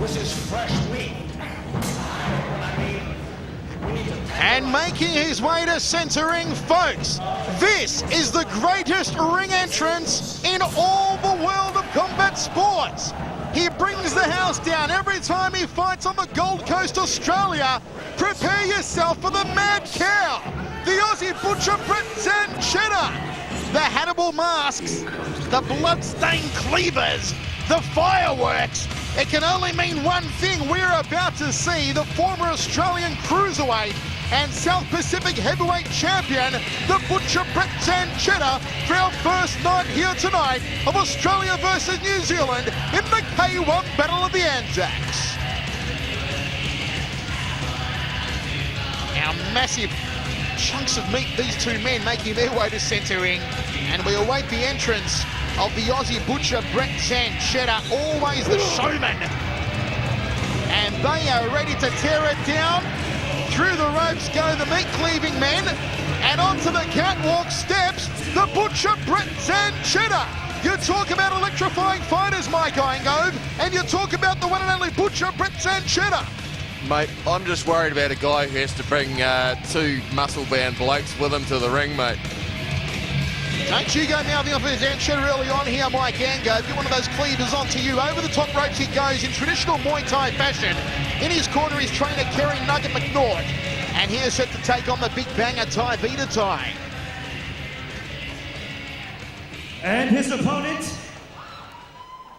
This is fresh meat. And making his way to centering, folks, this is the greatest ring entrance in all the world of combat sports. He brings the house down every time he fights on the Gold Coast, Australia. Prepare yourself for the mad cow, the Aussie butcher Brett Zanchetta, the Hannibal masks, the blood-stained cleavers, the fireworks. It can only mean one thing. We're about to see the former Australian cruiserweight and South Pacific heavyweight champion, the butcher Brett Zanchetta, for our first night here tonight of Australia versus New Zealand in the K1 Battle of the Anzacs. Now massive chunks of meat, these two men making their way to centering, and we await the entrance of the Aussie butcher Brett Zanchetta, always the showman. And they are ready to tear it down. Through the ropes go the meat-cleaving men, and onto the catwalk steps the butcher Brett Zanchetta. You talk about electrifying fighters, Mike Ingove, and you talk about the one and only butcher Brett Zanchetta. Mate, I'm just worried about a guy who has to bring two muscle-bound blokes with him to the ring, mate. Don't you go mouthing off his Zanchetta early on here, Mike Ingove. Get one of those cleavers onto you. Over the top ropes he goes in traditional Muay Thai fashion. In his corner, his trainer, Kerry Nugget McNaught. And he is set to take on the big banger, Taivita Tai. And his opponent,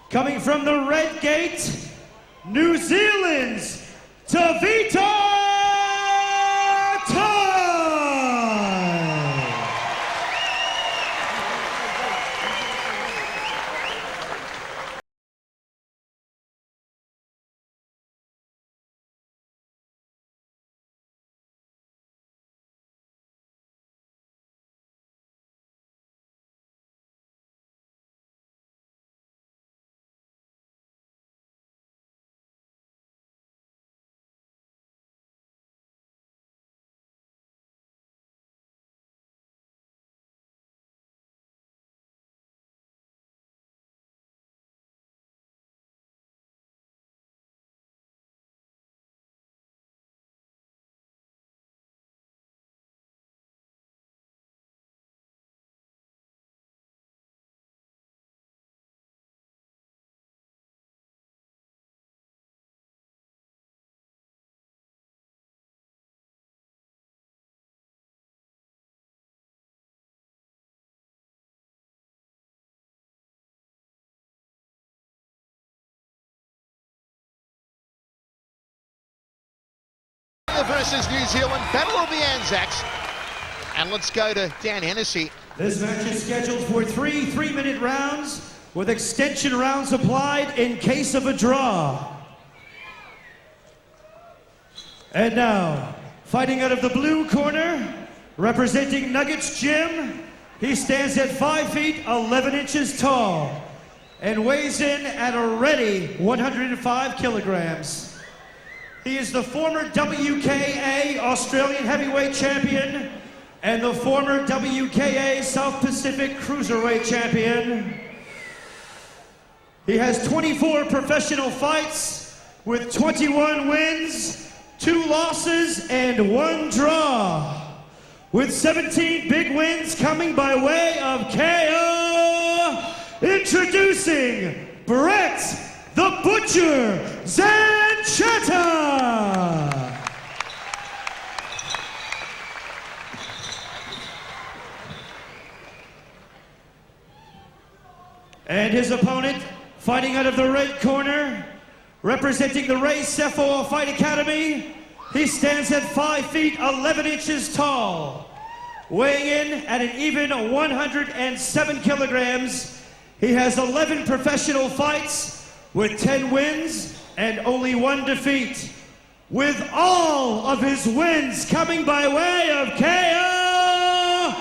coming from the red gate, New Zealand's Taivita Tai. Versus New Zealand, Battle of the Anzacs. And let's go to Dan Hennessy. This match is scheduled for three 3-minute rounds with extension rounds applied in case of a draw. And now, fighting out of the blue corner, representing Nuggets Gym, he stands at 5 feet 11 inches tall and weighs in at a ready 105 kilograms. He is the former WKA Australian Heavyweight Champion and the former WKA South Pacific Cruiserweight Champion. He has 24 professional fights with 21 wins, 2 losses, and 1 draw. With 17 big wins coming by way of KO, introducing Brett the Butcher Zanchetta. And his opponent, fighting out of the red corner, representing the Ray Cepho Fight Academy, he stands at 5 feet 11 inches tall, weighing in at an even 107 kilograms. He has 11 professional fights with 10 wins and only 1 defeat. With all of his wins coming by way of KO,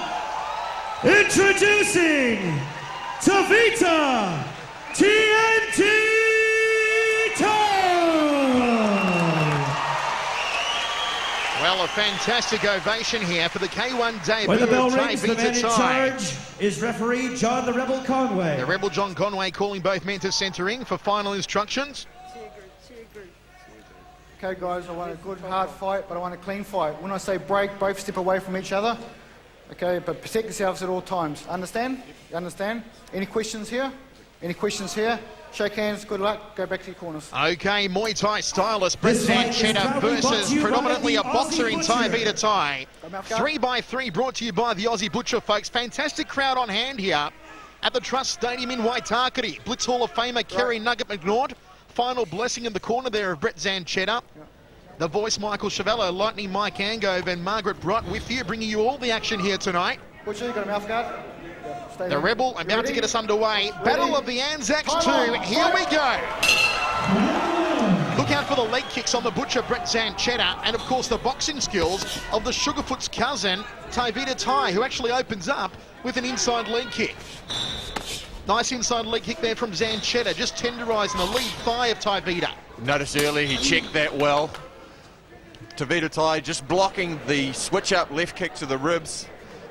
introducing Taivita TNT Tai. Well, a fantastic ovation here for the K1 debut When the bell of rings, the man in Taivita Tai. charge is referee John the Rebel Conway. The Rebel John Conway calling both men to centering for final instructions. Okay, guys, I want a good, hard fight, but I want a clean fight. When I say break, both step away from each other. Okay, but protect yourselves at all times. Understand? You understand? Any questions here? Any questions here? Shake hands, good luck, go back to your corners. Okay, Muay Thai stylist Brett Zanchetta versus predominantly a boxer in Taivita Tai. 3x3 brought to you by the Aussie Butcher, folks. Fantastic crowd on hand here at the Trust Stadium in Waitakere. Blitz Hall of Famer Kerry Nugget McNaught. Final blessing in the corner there of Brett Zanchetta. The voice Michael Chavello, Lightning Mike Angove and Margaret Brott with you, bringing you all the action here tonight. Butcher, you got a mouth guard? The Rebel about to get us underway. Battle of the Anzacs 2. Here we go. Look out for the leg kicks on the Butcher, Brett Zanchetta, and of course the boxing skills of the Sugarfoot's cousin, Taivita Tai, who actually opens up with an inside leg kick. Nice inside leg kick there from Zanchetta, just tenderising the lead thigh of Taivita. Notice early he checked that well. Taivita Tai just blocking the switch up left kick to the ribs.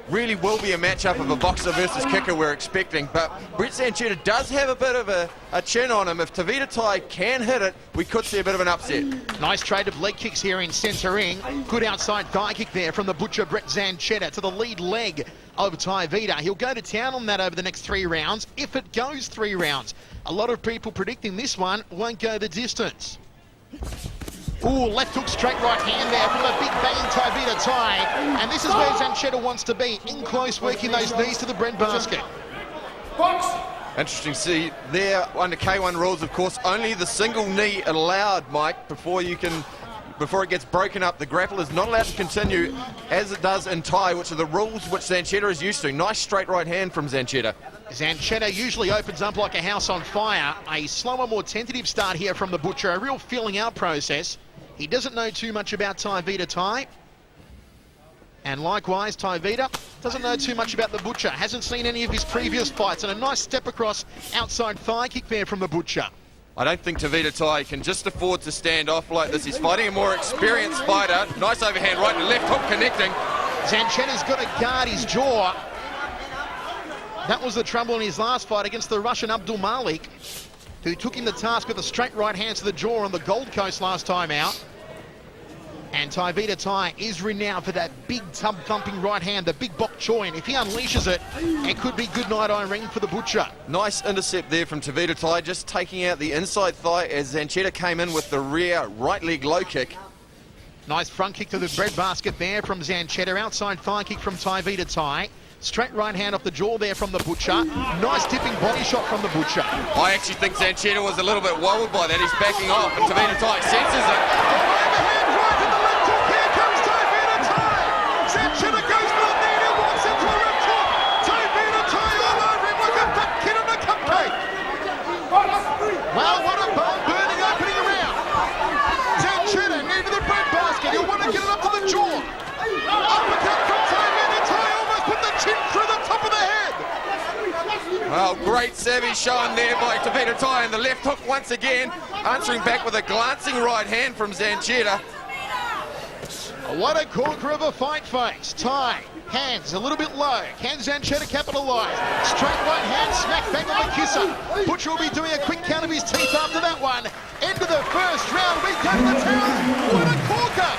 Really will be a matchup of a boxer versus kicker we're expecting, but Brett Zanchetta does have a bit of a chin on him. If Taivita Tai can hit it, we could see a bit of an upset. Nice trade of leg kicks here in centering. Good outside thigh kick there from the Butcher, Brett Zanchetta, to the lead leg of Taivita. He'll go to town on that over the next 3 rounds, if it goes 3 rounds. A lot of people predicting this one won't go the distance. Ooh, left hook, straight right hand there from the big bang Taivita Tai. And this is where Zanchetta wants to be, in close, working those knees to the breadbasket. Interesting to see there, under K1 rules, of course, only the single knee allowed, Mike, before it gets broken up. The grapple is not allowed to continue as it does in Thai, which are the rules which Zanchetta is used to. Nice straight right hand from Zanchetta. Zanchetta usually opens up like a house on fire. A slower, more tentative start here from the Butcher, a real feeling out process. He doesn't know too much about Taivita Tai. And likewise, Taivita doesn't know too much about the Butcher. Hasn't seen any of his previous fights. And a nice step across outside thigh kick there from the Butcher. I don't think Taivita Tai can just afford to stand off like this. He's fighting a more experienced fighter. Nice overhand right and left hook connecting. Zanchetta's got to guard his jaw. That was the trouble in his last fight against the Russian Abdul Malik, who took him to task with a straight right hand to the jaw on the Gold Coast last time out. And Taivita Tai is renowned for that big tub-thumping right hand, the big bok choy, and if he unleashes it, it could be good night Irene for the Butcher. Nice intercept there from Taivita Tai, just taking out the inside thigh as Zanchetta came in with the rear right leg low kick. Nice front kick to the breadbasket there from Zanchetta, outside thigh kick from Taivita Tai. Straight right hand off the jaw there from the Butcher. Nice tipping body shot from the Butcher. I actually think Zanchetta was a little bit wobbled by that. He's backing off and Taivita Tai senses it. Overhand right in the left hook. Here comes Taivita Tai. Zanchetta goes for the knee and walks into a left hook. Taivita Tai all over him like a fat kid on a cupcake. Wow, what a bone-burning opening around. Zanchetta near to the breadbasket. He'll want to get it up to the jaw. Uppercut from Taivita Tai. Put the chin through the top of the head. Well, great savvy shown there by Taivita Tai, and the left hook once again, answering back with a glancing right hand from Zanchetta. What a corker of a fight, folks. Tai, hands a little bit low. Can Zanchetta capitalise? Straight right hand, smack bang on the kisser. Butcher will be doing a quick count of his teeth after that one. End of the first round, we go to the town. What a corker!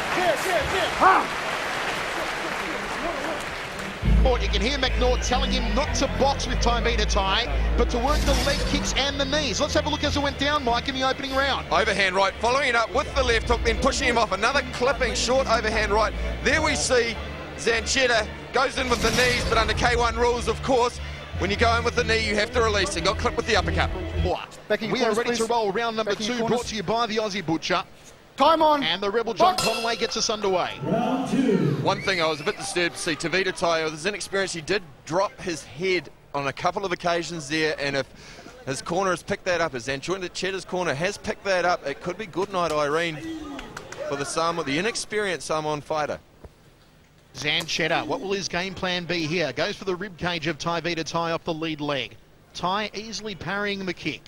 You can hear McNaught telling him not to box with Taivita Tai, but to work the leg kicks and the knees. Let's have a look as it went down, Mike, in the opening round. Overhand right, following it up with the left hook, then pushing him off. Another clipping, short overhand right. There we see Zanchetta goes in with the knees, but under K1 rules, of course, when you go in with the knee, you have to release. He got clipped with the uppercut. We are ready to roll round number 2, brought to you by the Aussie Butcher. Time on. And the Rebel John Conway gets us underway. Round 2. One thing I was a bit disturbed to see, Taivita Tai, with his inexperience, he did drop his head on a couple of occasions there, and if his corner has picked that up, as Zanchetta's corner has picked that up, it could be good night Irene for the inexperienced Samoan fighter. Zanchetta, what will his game plan be here? Goes for the rib cage of Taivita Tai off the lead leg. Tai easily parrying the kick.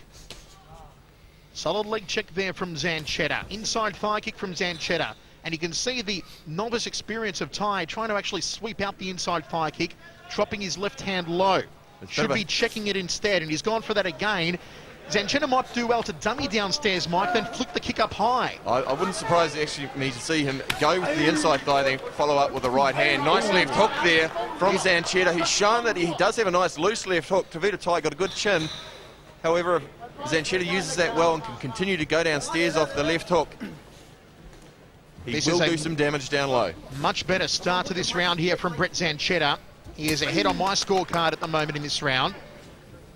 Solid leg check there from Zanchetta. Inside thigh kick from Zanchetta. And you can see the novice experience of Tai trying to actually sweep out the inside thigh kick, dropping his left hand low. Should be checking it instead, and he's gone for that again. Zanchetta might do well to dummy downstairs, Mike, then flick the kick up high. I wouldn't surprise actually me to see him go with the inside thigh, then follow up with the right hand. Nice left hook there from Zanchetta. He's shown that he does have a nice loose left hook. Taivita Tai got a good chin. However, Zanchetta uses that well and can continue to go downstairs off the left hook. He will do some damage down low. Much better start to this round here from Brett Zanchetta. He is ahead on my scorecard at the moment in this round.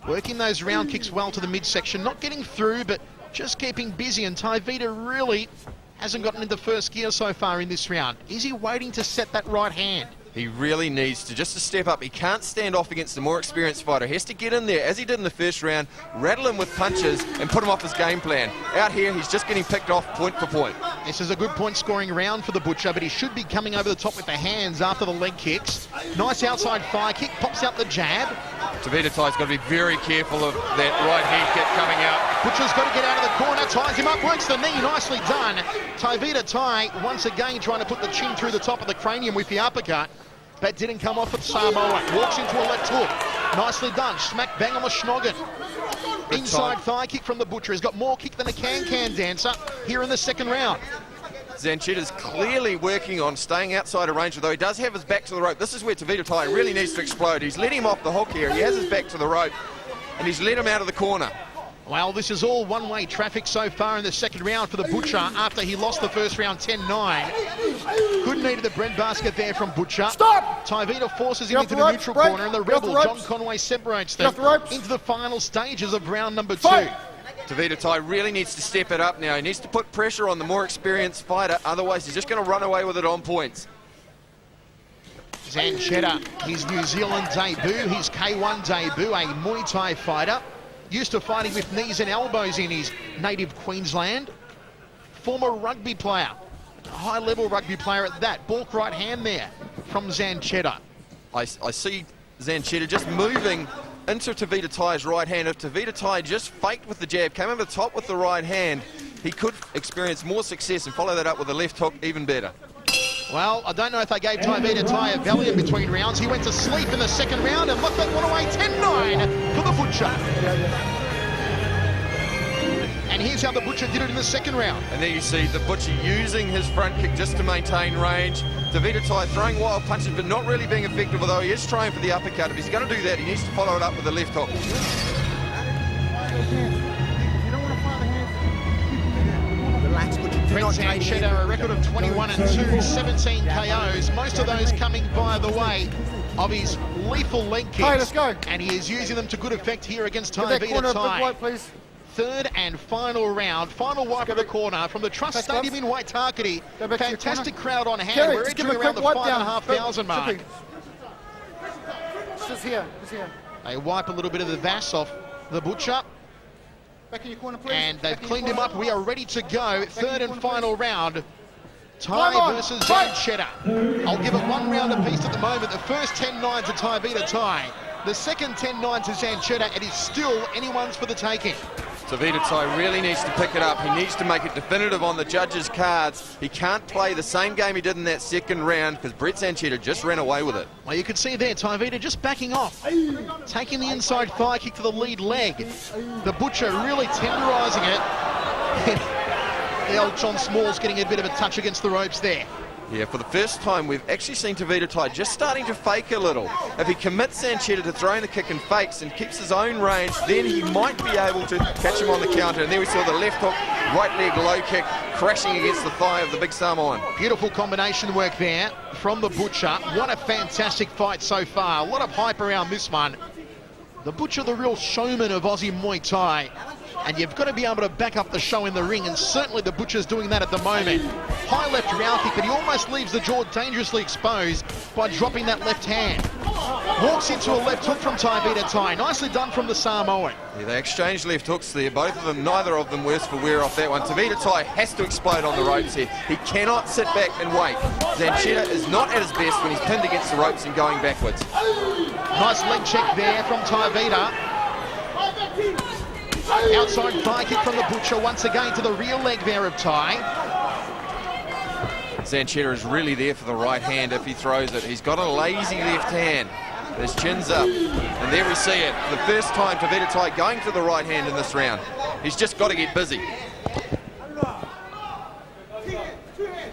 Working those round kicks well to the midsection, not getting through, but just keeping busy. And Taivita really hasn't gotten into first gear so far in this round. Is he waiting to set that right hand? He really needs to just to step up. He can't stand off against the more experienced fighter. He has to get in there, as he did in the first round, rattle him with punches and put him off his game plan. Out here, he's just getting picked off point for point. This is a good point scoring round for the Butcher, but he should be coming over the top with the hands after the leg kicks. Nice outside thigh kick, pops out the jab. Taivita Tai's got to be very careful of that right hand kick coming out. Butcher's got to get out of the corner, ties him up, works the knee, nicely done. Taivita Tai once again trying to put the chin through the top of the cranium with the uppercut. That didn't come off with Samoa. Walks into a left hook. Nicely done. Smack bang on the schnoggin. Inside thigh kick from the Butcher. He's got more kick than a can-can dancer here in the second round. Zanchetta's clearly working on staying outside of range, although he does have his back to the rope. This is where Taivita Tai really needs to explode. He's let him off the hook here. He has his back to the rope, and he's let him out of the corner. Well, this is all one-way traffic so far in the second round for the Butcher after he lost the first round 10-9. Good knee to the breadbasket there from Butcher. Stop! Taivita forces him into the neutral corner, and the Rebel, John Conway, separates them into the final stages of round number 2. Taivita Tai really needs to step it up now. He needs to put pressure on the more experienced fighter, otherwise he's just going to run away with it on points. Zanchetta, his New Zealand debut, his K1 debut, a Muay Thai fighter. Used to fighting with knees and elbows in his native Queensland. Former rugby player, a high-level rugby player at that. Balk right hand there from Zanchetta. I see Zanchetta just moving into Taivita Tai's right hand. If Taivita Tai just faked with the jab, came over the top with the right hand, he could experience more success and follow that up with a left hook even better. Well, I don't know if they gave Taivita Tai a Valium between rounds. He went to sleep in the second round and locked that one away 10-9 for the Butcher. And here's how the Butcher did it in the second round. And there you see the Butcher using his front kick just to maintain range. Taivita Tai throwing wild punches but not really being effective, although he is trying for the uppercut. If he's going to do that, he needs to follow it up with a left hook. Brett Zanchetta, a record of 21-2, 17 KOs, most of those coming via the way of his lethal leg kicks. Hey, let's go. And he is using them to good effect here against Give that corner Taivita a big Tai. wipe, please. Third and final round, final wipe of the corner from the Trust Stadium in Waitakere. Go back to your Fantastic corner. crowd on hand. Kerry, We're just give entering him a around the quick wipe down. 5,500 mark. Just here, just here. They wipe a little bit of the Vass off the Butcher. Back in your corner, please. And they've Back in cleaned your him up. corner. We are ready to go. Third and corner, final please. round. Come on, Tai versus fight. Zanchetta. I'll give it one round apiece at the moment. The first 10-9 to Taivita Tai. The second 10-9 to Zanchetta. It is still anyone's for the taking. Taivita Tai really needs to pick it up. He needs to make it definitive on the judges' cards. He can't play the same game he did in that second round because Brett Zanchetta just ran away with it. Well, you can see there, Taivita just backing off. Taking the inside thigh kick to the lead leg. The Butcher really tenderising it. The old John Smalls getting a bit of a touch against the ropes there. Yeah, for the first time, we've actually seen Taivita Tai just starting to fake a little. If he commits Zanchetta to throwing the kick and fakes and keeps his own range, then he might be able to catch him on the counter. And there we saw the left hook, right leg low kick, crashing against the thigh of the big Samoan. Beautiful combination work there from the Butcher. What a fantastic fight so far. A lot of hype around this one. The Butcher, the real showman of Aussie Muay Thai. And you've got to be able to back up the show in the ring, and certainly the Butcher's doing that at the moment. High left round kick, but he almost leaves the jaw dangerously exposed by dropping that left hand. Walks into a left hook from Taivita Tai. Nicely done from the Samoan. Yeah, they exchanged left hooks there, both of them, neither of them worse for wear off that one. Taivita Tai has to explode on the ropes here. He cannot sit back and wait. Zanchetta is not at his best when he's pinned against the ropes and going backwards. Nice leg check there from Taivita. Outside thigh kick from the Butcher once again to the rear leg there of Tai. Zanchetta is really there for the right hand if he throws it. He's got a lazy left hand. His chin's up. And there we see it. The first time Taivita Tai going to the right hand in this round. He's just got to get busy.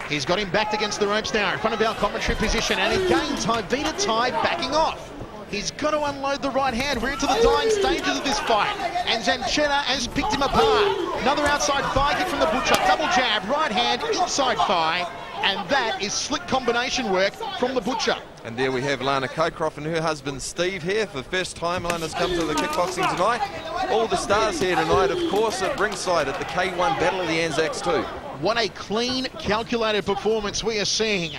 He's got him backed against the ropes now in front of our commentary position, and again Taivita Tai backing off. He's got to unload the right hand. We're into the dying stages of this fight, and Zanchetta has picked him apart. Another outside thigh kick from the Butcher, double jab, right hand, inside thigh, and that is slick combination work from the Butcher. And there we have Lana Cockcroft and her husband Steve here for the first time. Lana's come to the kickboxing tonight. All the stars here tonight, of course, at ringside at the K1 Battle of the Anzacs too. What a clean, calculated performance we are seeing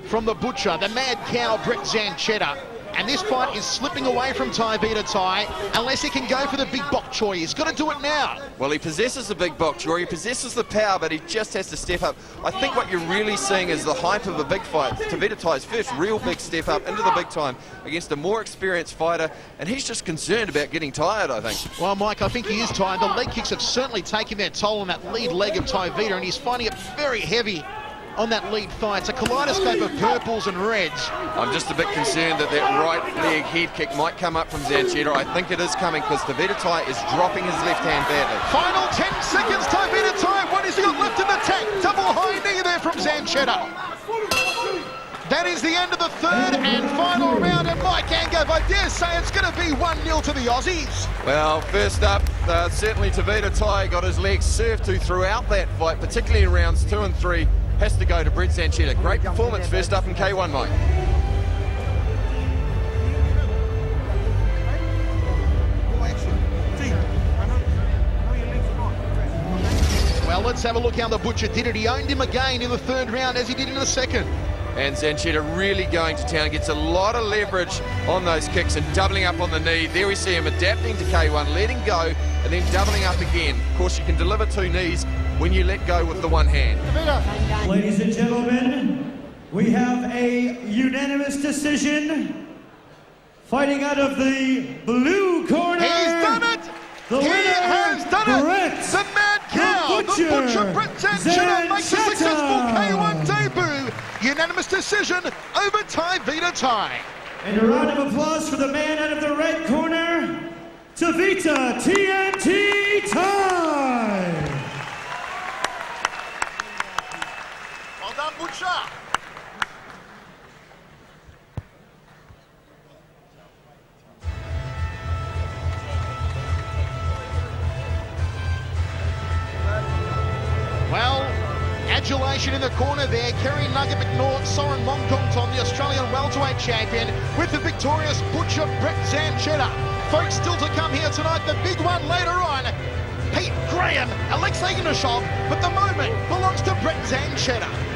from the Butcher, the mad cow, Brett Zanchetta. And this fight is slipping away from Taivita Tai unless he can go for the big bok choy. He's got to do it now. Well, he possesses the big bok choy, he possesses the power, but he just has to step up. I think what you're really seeing is the hype of a big fight. Taivita Tai's first real big step up into the big time against a more experienced fighter, and he's just concerned about getting tired, I think. Well, Mike, I think he is tired. The leg kicks have certainly taken their toll on that lead leg of Taivita, and he's finding it very heavy on that lead thigh. It's a kaleidoscope of purples and reds. I'm just a bit concerned that right leg head kick might come up from Zanchetta. I think it is coming because Taivita Tai is dropping his left hand badly. Final 10 seconds, Taivita Tai. What has he got left in the tank? Double high knee there from Zanchetta. That is the end of the third and final round, and Mike Angove, I dare say it's going to be 1-0 to the Aussies. Well, first up, certainly Taivita Tai got his legs served to throughout that fight, particularly in rounds 2 and 3. Has to go to Brett Zanchetta. Great performance first up in K1, Mike. Well, let's have a look how the Butcher did it. He owned him again in the third round as he did in the second. And Zanchetta really going to town, gets a lot of leverage on those kicks and doubling up on the knee. There we see him adapting to K1, letting go, and then doubling up again. Of course, you can deliver 2 knees when you let go with the one hand. Ladies and gentlemen, we have a unanimous decision. Fighting out of the blue corner. He's done it! The He winner, has done it! Brett, The mad cow, the Butcher, Brett Zanchetta makes a successful K1 debut. Unanimous decision over Taivita Tai. And a round of applause for the man out of the red corner, Taivita TNT Tai. Well done, Butcher. Well, adulation in the corner there. Kerry Nugget McNaught, Soren Mongkongton, the Australian welterweight champion, with the victorious Butcher Brett Zanchetta. Folks, still to come here tonight, the big one later on. Pete Graham, Alexei Yanishov, but the moment belongs to Brett Zanchetta.